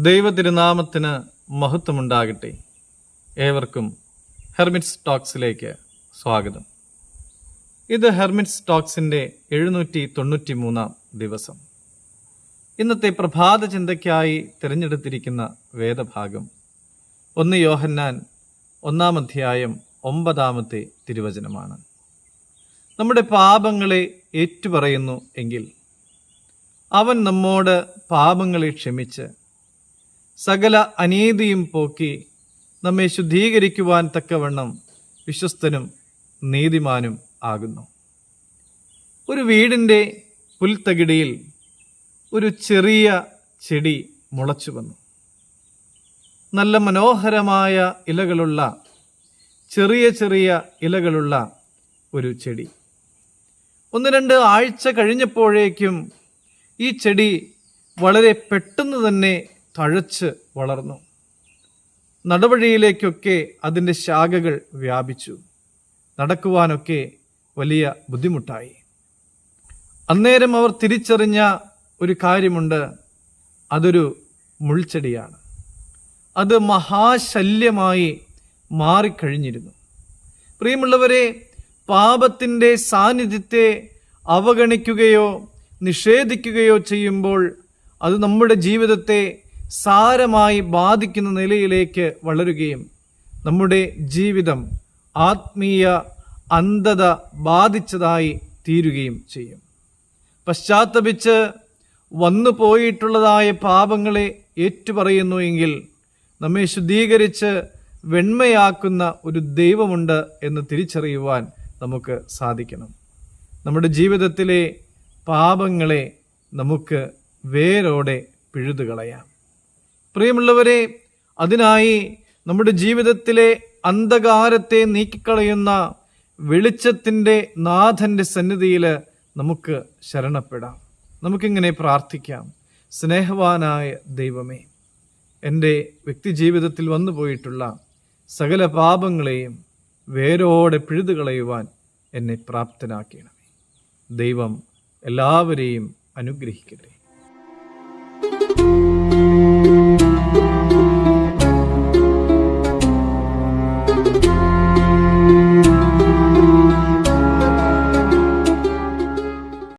ദൈവതിരുനാമത്തിന് മഹത്വമുണ്ടാകട്ടെ. ഏവർക്കും ഹെർമിറ്റ്സ് ടോക്സിലേക്ക് സ്വാഗതം. ഇത് ഹെർമിറ്റ്സ് ടോക്സിൻ്റെ 793 ദിവസം. ഇന്നത്തെ പ്രഭാത ചിന്തയ്ക്കായി തിരഞ്ഞെടുത്തിരിക്കുന്ന വേദഭാഗം 1 യോഹന്നാൻ 1 അധ്യായം 9 തിരുവചനമാണ്. നമ്മുടെ പാപങ്ങളെ ഏറ്റുപറയുന്നു എങ്കിൽ അവൻ നമ്മോട് പാപങ്ങളെ ക്ഷമിച്ച് സകല അനീതിയും പോക്കി നമ്മെ ശുദ്ധീകരിക്കുവാൻ തക്കവണ്ണം വിശ്വസ്തനും നീതിമാനും ആകുന്നു. ഒരു വീടിൻ്റെ പുൽത്തകിടിയിൽ ഒരു ചെറിയ ചെടി മുളച്ചു വന്നു. നല്ല മനോഹരമായ ഇലകളുള്ള ചെറിയ ഇലകളുള്ള ഒരു ചെടി. 1-2 ആഴ്ച കഴിഞ്ഞപ്പോഴേക്കും ഈ ചെടി വളരെ പെട്ടെന്ന് തന്നെ തഴച്ച് വളർന്നു. നടവഴിയിലേക്കൊക്കെ അതിൻ്റെ ശാഖകൾ വ്യാപിച്ചു. നടക്കുവാനൊക്കെ വലിയ ബുദ്ധിമുട്ടായി. അന്നേരം അവർ തിരിച്ചറിഞ്ഞ ഒരു കാര്യമുണ്ട്. അതൊരു മുൾച്ചെടിയാണ്. അത് മഹാശല്യമായി മാറിക്കഴിഞ്ഞിരുന്നു. പ്രിയമുള്ളവരെ, പാപത്തിൻ്റെ സാന്നിധ്യത്തെ അവഗണിക്കുകയോ നിഷേധിക്കുകയോ ചെയ്യുമ്പോൾ അത് നമ്മുടെ ജീവിതത്തെ സാരമായി ബാധിക്കുന്ന നിലയിലേക്ക് വളരുകയും നമ്മുടെ ജീവിതം ആത്മീയ അന്ധത ബാധിച്ചതായി തീരുകയും ചെയ്യും. പശ്ചാത്തപിച്ച് വന്നു പോയിട്ടുള്ളതായ പാപങ്ങളെ ഏറ്റുപറയുന്നു എങ്കിൽ നമ്മെ ശുദ്ധീകരിച്ച് വെണ്മയാക്കുന്ന ഒരു ദൈവമുണ്ട് എന്ന് തിരിച്ചറിയുവാൻ നമുക്ക് സാധിക്കണം. നമ്മുടെ ജീവിതത്തിലെ പാപങ്ങളെ നമുക്ക് വേരോടെ പിഴുതുകളയാം. പ്രിയമുള്ളവരെ, അതിനായി നമ്മുടെ ജീവിതത്തിലെ അന്ധകാരത്തെ നീക്കിക്കളയുന്ന വെളിച്ചത്തിൻ്റെ നാഥൻ്റെ സന്നിധിയിൽ നമുക്ക് ശരണപ്പെടാം. നമുക്കിങ്ങനെ പ്രാർത്ഥിക്കാം. സ്നേഹവാനായ ദൈവമേ, എൻ്റെ വ്യക്തിജീവിതത്തിൽ വന്നു പോയിട്ടുള്ള സകല പാപങ്ങളെയും വേരോടെ പിഴുതുകളയുവാൻ എന്നെ പ്രാപ്തനാക്കണമേ. ദൈവം എല്ലാവരെയും അനുഗ്രഹിക്കട്ടെ.